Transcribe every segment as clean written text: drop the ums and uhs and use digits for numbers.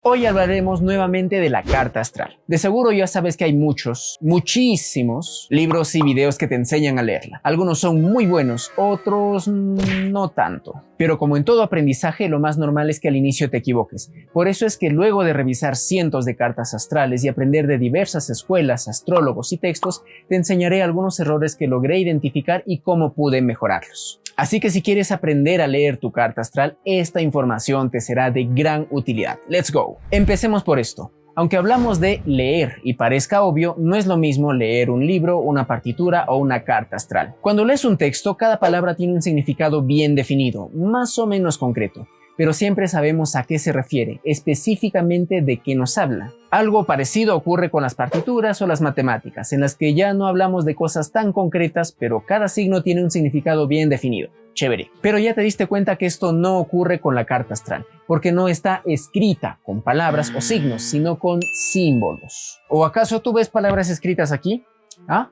Hoy hablaremos nuevamente de la carta astral. De seguro ya sabes que hay muchísimos libros y videos que te enseñan a leerla. Algunos son muy buenos, otros no tanto. Pero como en todo aprendizaje, lo más normal es que al inicio te equivoques. Por eso es que luego de revisar cientos de cartas astrales y aprender de diversas escuelas, astrólogos y textos, te enseñaré algunos errores que logré identificar y cómo pude mejorarlos. Así que si quieres aprender a leer tu carta astral, esta información te será de gran utilidad. ¡Let's go! Empecemos por esto. Aunque hablamos de leer y parezca obvio, no es lo mismo leer un libro, una partitura o una carta astral. Cuando lees un texto, cada palabra tiene un significado bien definido, más o menos concreto, pero siempre sabemos a qué se refiere, específicamente de qué nos habla. Algo parecido ocurre con las partituras o las matemáticas, en las que ya no hablamos de cosas tan concretas, pero cada signo tiene un significado bien definido. Chévere. Pero ya te diste cuenta que esto no ocurre con la carta astral, porque no está escrita con palabras o signos, sino con símbolos. ¿O acaso tú ves palabras escritas aquí? ¿Ah?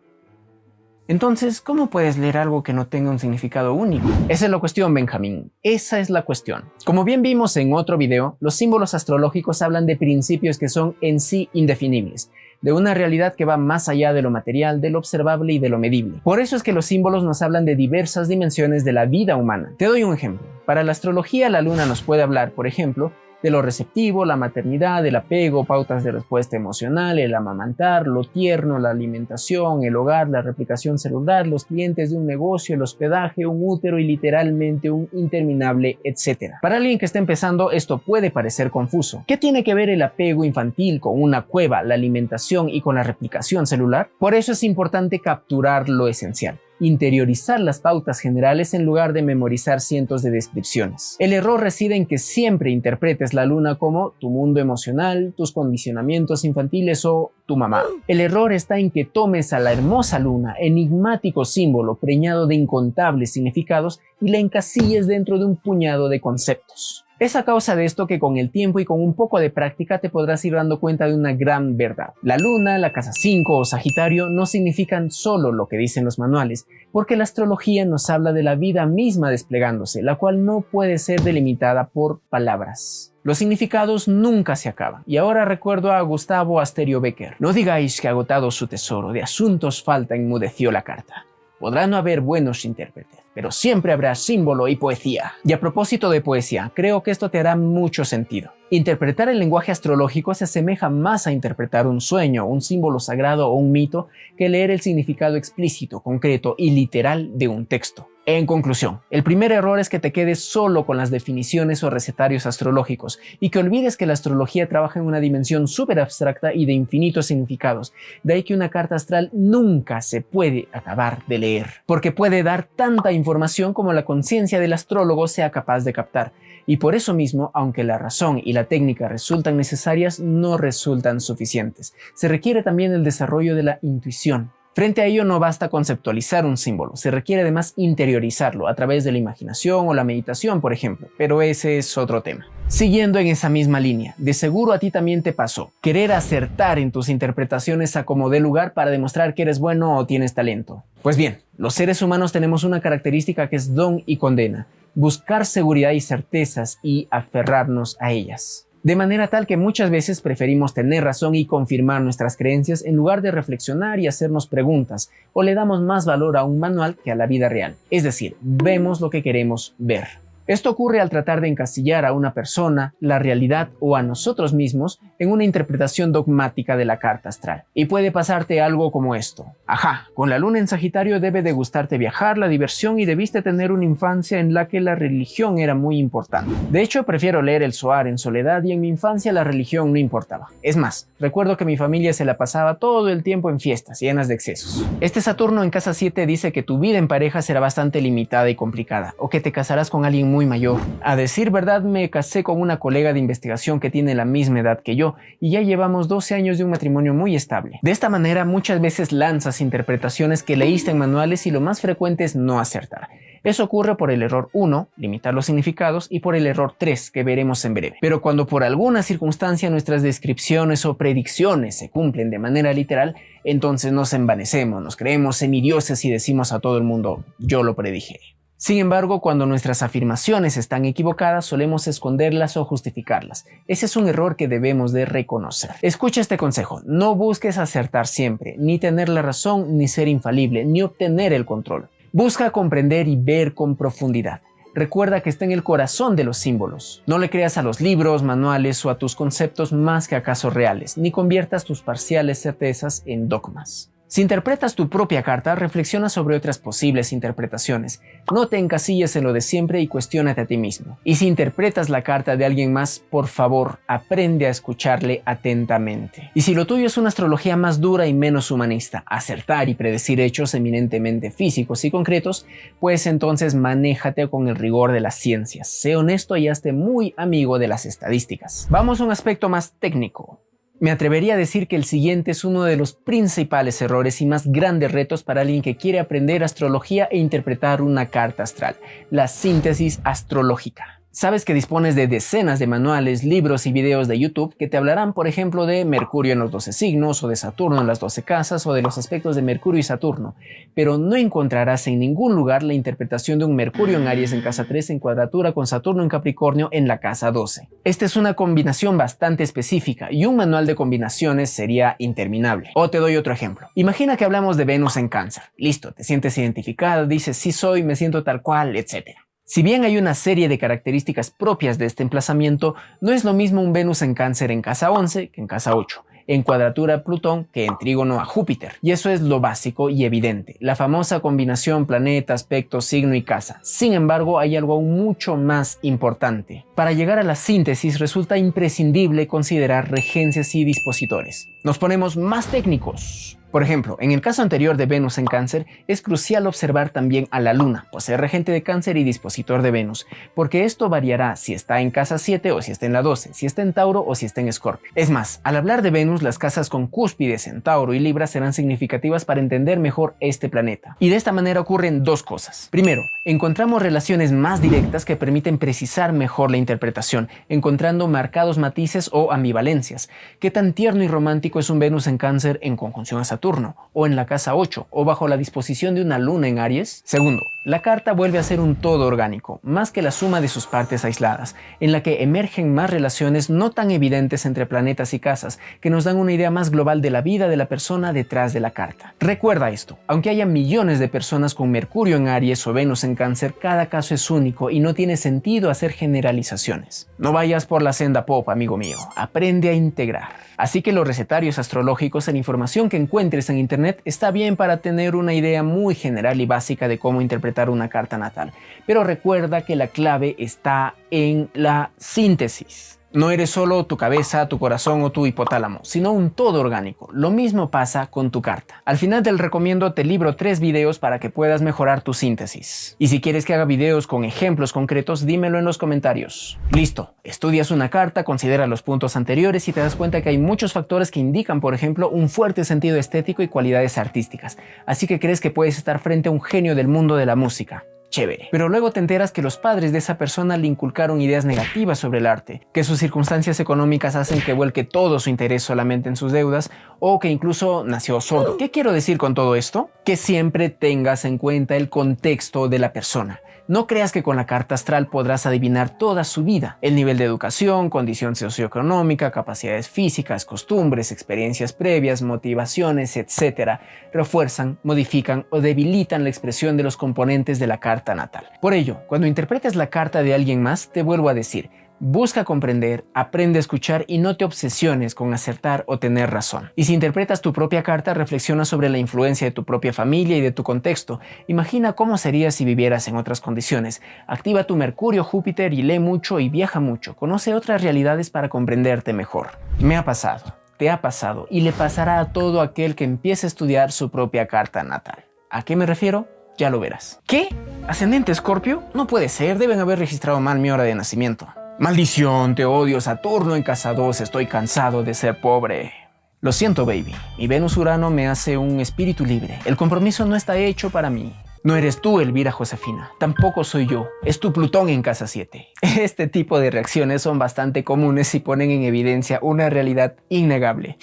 Entonces, ¿cómo puedes leer algo que no tenga un significado único? Esa es la cuestión, Benjamín. Esa es la cuestión. Como bien vimos en otro video, los símbolos astrológicos hablan de principios que son en sí indefinibles, de una realidad que va más allá de lo material, de lo observable y de lo medible. Por eso es que los símbolos nos hablan de diversas dimensiones de la vida humana. Te doy un ejemplo. Para la astrología, la luna nos puede hablar, por ejemplo, de lo receptivo, la maternidad, el apego, pautas de respuesta emocional, el amamantar, lo tierno, la alimentación, el hogar, la replicación celular, los clientes de un negocio, el hospedaje, un útero y literalmente un interminable etcétera. Para alguien que está empezando, esto puede parecer confuso. ¿Qué tiene que ver el apego infantil con una cueva, la alimentación y con la replicación celular? Por eso es importante capturar lo esencial. Interiorizar las pautas generales en lugar de memorizar cientos de descripciones. El error reside en que siempre interpretes la luna como tu mundo emocional, tus condicionamientos infantiles o tu mamá. El error está en que tomes a la hermosa luna, enigmático símbolo preñado de incontables significados, y la encasilles dentro de un puñado de conceptos. Es a causa de esto que con el tiempo y con un poco de práctica te podrás ir dando cuenta de una gran verdad. La luna, la casa 5 o Sagitario no significan solo lo que dicen los manuales, porque la astrología nos habla de la vida misma desplegándose, la cual no puede ser delimitada por palabras. Los significados nunca se acaban. Y ahora recuerdo a Gustavo Asterio Becker. No digáis que agotado su tesoro, de asuntos falta enmudeció la carta. Podrá no haber buenos intérpretes, pero siempre habrá símbolo y poesía. Y a propósito de poesía, creo que esto te hará mucho sentido. Interpretar el lenguaje astrológico se asemeja más a interpretar un sueño, un símbolo sagrado o un mito que leer el significado explícito, concreto y literal de un texto. En conclusión, el primer error es que te quedes solo con las definiciones o recetarios astrológicos y que olvides que la astrología trabaja en una dimensión súper abstracta y de infinitos significados. De ahí que una carta astral nunca se puede acabar de leer, porque puede dar tanta información como la conciencia del astrólogo sea capaz de captar. Y por eso mismo, aunque la razón y la técnica resultan necesarias, no resultan suficientes. Se requiere también el desarrollo de la intuición. Frente a ello no basta conceptualizar un símbolo, se requiere además interiorizarlo a través de la imaginación o la meditación, por ejemplo, pero ese es otro tema. Siguiendo en esa misma línea, de seguro a ti también te pasó querer acertar en tus interpretaciones a como dé lugar para demostrar que eres bueno o tienes talento. Pues bien, los seres humanos tenemos una característica que es don y condena: buscar seguridad y certezas y aferrarnos a ellas. De manera tal que muchas veces preferimos tener razón y confirmar nuestras creencias en lugar de reflexionar y hacernos preguntas, o le damos más valor a un manual que a la vida real. Es decir, vemos lo que queremos ver. Esto ocurre al tratar de encasillar a una persona, la realidad o a nosotros mismos en una interpretación dogmática de la carta astral. Y puede pasarte algo como esto. Ajá, con la luna en Sagitario debe de gustarte viajar, la diversión y debiste tener una infancia en la que la religión era muy importante. De hecho, prefiero leer el Zohar en soledad y en mi infancia la religión no importaba. Es más, recuerdo que mi familia se la pasaba todo el tiempo en fiestas llenas de excesos. Este Saturno en casa 7 dice que tu vida en pareja será bastante limitada y complicada, o que te casarás con alguien muy mayor. A decir verdad, me casé con una colega de investigación que tiene la misma edad que yo y ya llevamos 12 años de un matrimonio muy estable. De esta manera, muchas veces lanzas interpretaciones que leíste en manuales y lo más frecuente es no acertar. Eso ocurre por el error 1, limitar los significados, y por el error 3, que veremos en breve. Pero cuando por alguna circunstancia nuestras descripciones o predicciones se cumplen de manera literal, entonces nos envanecemos, nos creemos semidioses y decimos a todo el mundo: yo lo predije. Sin embargo, cuando nuestras afirmaciones están equivocadas, solemos esconderlas o justificarlas. Ese es un error que debemos de reconocer. Escucha este consejo: no busques acertar siempre, ni tener la razón, ni ser infalible, ni obtener el control. Busca comprender y ver con profundidad. Recuerda que está en el corazón de los símbolos. No le creas a los libros, manuales o a tus conceptos más que a casos reales, ni conviertas tus parciales certezas en dogmas. Si interpretas tu propia carta, reflexiona sobre otras posibles interpretaciones. No te encasilles en lo de siempre y cuestiónate a ti mismo. Y si interpretas la carta de alguien más, por favor, aprende a escucharle atentamente. Y si lo tuyo es una astrología más dura y menos humanista, acertar y predecir hechos eminentemente físicos y concretos, pues entonces manéjate con el rigor de las ciencias. Sé honesto y hazte muy amigo de las estadísticas. Vamos a un aspecto más técnico. Me atrevería a decir que el siguiente es uno de los principales errores y más grandes retos para alguien que quiere aprender astrología e interpretar una carta astral: la síntesis astrológica. Sabes que dispones de decenas de manuales, libros y videos de YouTube que te hablarán, por ejemplo, de Mercurio en los 12 signos, o de Saturno en las 12 casas, o de los aspectos de Mercurio y Saturno, pero no encontrarás en ningún lugar la interpretación de un Mercurio en Aries en casa 3 en cuadratura con Saturno en Capricornio en la casa 12. Esta es una combinación bastante específica y un manual de combinaciones sería interminable. O te doy otro ejemplo. Imagina que hablamos de Venus en Cáncer. Listo, te sientes identificado, dices sí soy, me siento tal cual, etc. Si bien hay una serie de características propias de este emplazamiento, no es lo mismo un Venus en Cáncer en casa 11 que en casa 8, en cuadratura a Plutón que en trígono a Júpiter. Y eso es lo básico y evidente, la famosa combinación planeta, aspecto, signo y casa. Sin embargo, hay algo aún mucho más importante. Para llegar a la síntesis resulta imprescindible considerar regencias y dispositores. Nos ponemos más técnicos. Por ejemplo, en el caso anterior de Venus en Cáncer, es crucial observar también a la Luna, por ser regente de Cáncer y dispositor de Venus, porque esto variará si está en casa 7 o si está en la 12, si está en Tauro o si está en Escorpio. Es más, al hablar de Venus, las casas con cúspides en Tauro y Libra serán significativas para entender mejor este planeta. Y de esta manera ocurren dos cosas. Primero, encontramos relaciones más directas que permiten precisar mejor la interpretación, encontrando marcados matices o ambivalencias. ¿Qué tan tierno y romántico es un Venus en Cáncer en conjunción a Saturno, o en la casa 8, o bajo la disposición de una luna en Aries? Segundo, la carta vuelve a ser un todo orgánico, más que la suma de sus partes aisladas, en la que emergen más relaciones no tan evidentes entre planetas y casas, que nos dan una idea más global de la vida de la persona detrás de la carta. Recuerda esto: aunque haya millones de personas con Mercurio en Aries o Venus en Cáncer, cada caso es único y no tiene sentido hacer generalizaciones. No vayas por la senda pop, amigo mío, aprende a integrar. Así que los recetarios astrológicos, la información que encuentres en internet, está bien para tener una idea muy general y básica de cómo interpretar una carta natal. Pero recuerda que la clave está en la síntesis. No eres solo tu cabeza, tu corazón o tu hipotálamo, sino un todo orgánico. Lo mismo pasa con tu carta. Al final te recomiendo te libro 3 videos para que puedas mejorar tu síntesis. Y si quieres que haga videos con ejemplos concretos, dímelo en los comentarios. Listo, estudias una carta, considera los puntos anteriores y te das cuenta que hay muchos factores que indican, por ejemplo, un fuerte sentido estético y cualidades artísticas. Así que crees que puedes estar frente a un genio del mundo de la música. Chévere. Pero luego te enteras que los padres de esa persona le inculcaron ideas negativas sobre el arte, que sus circunstancias económicas hacen que vuelque todo su interés solamente en sus deudas, o que incluso nació sordo. ¿Qué quiero decir con todo esto? Que siempre tengas en cuenta el contexto de la persona. No creas que con la carta astral podrás adivinar toda su vida. El nivel de educación, condición socioeconómica, capacidades físicas, costumbres, experiencias previas, motivaciones, etc. refuerzan, modifican o debilitan la expresión de los componentes de la carta natal. Por ello, cuando interpretes la carta de alguien más, te vuelvo a decir: busca comprender, aprende a escuchar y no te obsesiones con acertar o tener razón. Y si interpretas tu propia carta, reflexiona sobre la influencia de tu propia familia y de tu contexto. Imagina cómo sería si vivieras en otras condiciones. Activa tu Mercurio, Júpiter y lee mucho y viaja mucho. Conoce otras realidades para comprenderte mejor. Me ha pasado, te ha pasado y le pasará a todo aquel que empiece a estudiar su propia carta natal. ¿A qué me refiero? Ya lo verás. ¿Qué? ¿Ascendente Escorpio? No puede ser, deben haber registrado mal mi hora de nacimiento. Maldición, te odio, Saturno en casa 2, estoy cansado de ser pobre. Lo siento, baby, mi Venus-Urano me hace un espíritu libre. El compromiso no está hecho para mí. No eres tú, Elvira Josefina, tampoco soy yo, es tu Plutón en casa 7. Este tipo de reacciones son bastante comunes y ponen en evidencia una realidad innegable.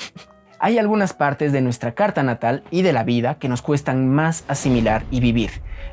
Hay algunas partes de nuestra carta natal y de la vida que nos cuestan más asimilar y vivir,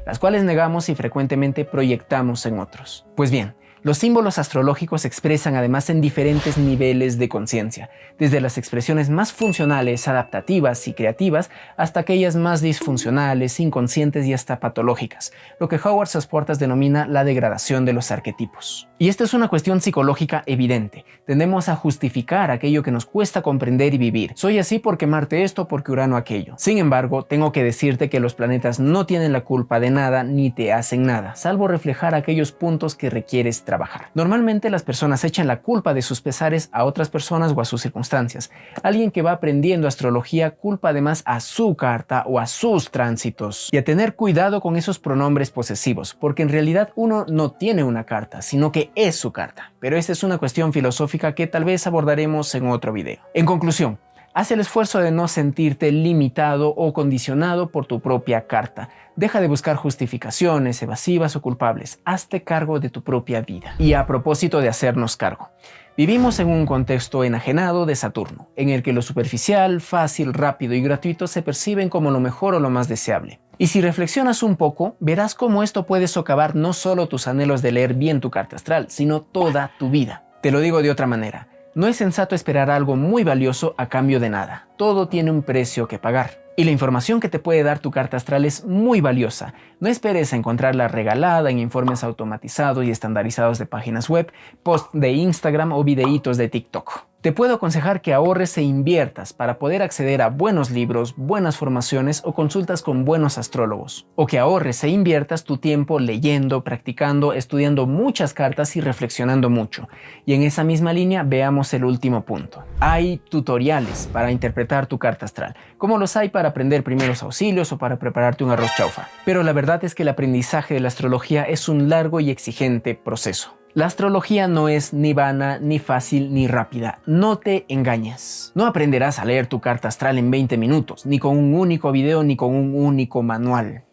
las cuales negamos y frecuentemente proyectamos en otros. Pues bien, los símbolos astrológicos se expresan además en diferentes niveles de conciencia, desde las expresiones más funcionales, adaptativas y creativas, hasta aquellas más disfuncionales, inconscientes y hasta patológicas, lo que Howard Sass-Portas denomina la degradación de los arquetipos. Y esta es una cuestión psicológica evidente. Tendemos a justificar aquello que nos cuesta comprender y vivir. Soy así porque Marte esto, porque Urano aquello. Sin embargo, tengo que decirte que los planetas no tienen la culpa de nada ni te hacen nada, salvo reflejar aquellos puntos que requieres trabajar. Normalmente las personas echan la culpa de sus pesares a otras personas o a sus circunstancias. Alguien que va aprendiendo astrología culpa además a su carta o a sus tránsitos. Y a tener cuidado con esos pronombres posesivos, porque en realidad uno no tiene una carta, sino que es su carta. Pero esta es una cuestión filosófica que tal vez abordaremos en otro video. En conclusión, haz el esfuerzo de no sentirte limitado o condicionado por tu propia carta. Deja de buscar justificaciones evasivas o culpables. Hazte cargo de tu propia vida. Y a propósito de hacernos cargo, vivimos en un contexto enajenado de Saturno, en el que lo superficial, fácil, rápido y gratuito se perciben como lo mejor o lo más deseable. Y si reflexionas un poco, verás cómo esto puede socavar no solo tus anhelos de leer bien tu carta astral, sino toda tu vida. Te lo digo de otra manera. No es sensato esperar algo muy valioso a cambio de nada. Todo tiene un precio que pagar. Y la información que te puede dar tu carta astral es muy valiosa. No esperes a encontrarla regalada en informes automatizados y estandarizados de páginas web, posts de Instagram o videitos de TikTok. Te puedo aconsejar que ahorres e inviertas para poder acceder a buenos libros, buenas formaciones o consultas con buenos astrólogos. O que ahorres e inviertas tu tiempo leyendo, practicando, estudiando muchas cartas y reflexionando mucho. Y en esa misma línea veamos el último punto. Hay tutoriales para interpretar tu carta astral, como los hay para aprender primeros auxilios o para prepararte un arroz chaufa. Pero la verdad es que el aprendizaje de la astrología es un largo y exigente proceso. La astrología no es ni vana, ni fácil, ni rápida. No te engañes. No aprenderás a leer tu carta astral en 20 minutos, ni con un único video, ni con un único manual.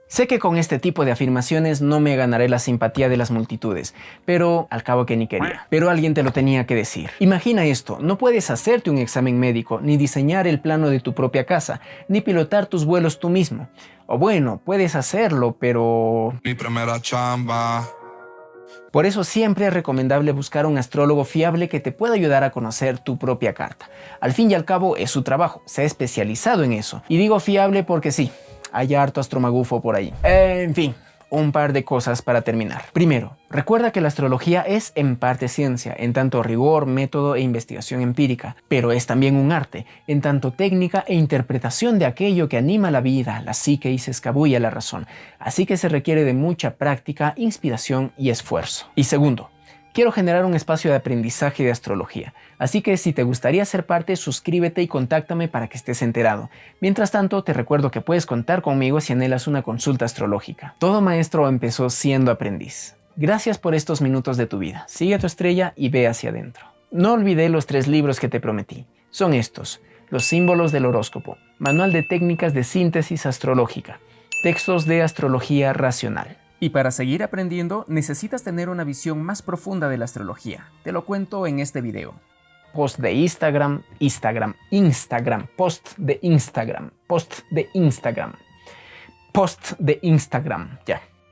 Sé que con este tipo de afirmaciones no me ganaré la simpatía de las multitudes, pero al cabo que ni quería. Pero alguien te lo tenía que decir. Imagina esto, no puedes hacerte un examen médico, ni diseñar el plano de tu propia casa, ni pilotar tus vuelos tú mismo. O bueno, puedes hacerlo, pero... Mi primera chamba. Por eso siempre es recomendable buscar un astrólogo fiable que te pueda ayudar a conocer tu propia carta. Al fin y al cabo es su trabajo, se ha especializado en eso. Y digo fiable porque sí, hay harto astromagufo por ahí. En fin, un par de cosas para terminar. Primero, recuerda que la astrología es en parte ciencia, en tanto rigor, método e investigación empírica, pero es también un arte, en tanto técnica e interpretación de aquello que anima la vida, la psique y se escabulla la razón. Así que se requiere de mucha práctica, inspiración y esfuerzo. Y segundo, quiero generar un espacio de aprendizaje de astrología, así que si te gustaría ser parte, suscríbete y contáctame para que estés enterado. Mientras tanto, te recuerdo que puedes contar conmigo si anhelas una consulta astrológica. Todo maestro empezó siendo aprendiz. Gracias por estos minutos de tu vida. Sigue a tu estrella y ve hacia adentro. No olvidé los 3 libros que te prometí. Son estos: Los símbolos del horóscopo, Manual de técnicas de síntesis astrológica, Textos de astrología racional. Y para seguir aprendiendo, necesitas tener una visión más profunda de la astrología. Te lo cuento en este video. Post de Instagram, post de Instagram, post de Instagram, post de Instagram, ya.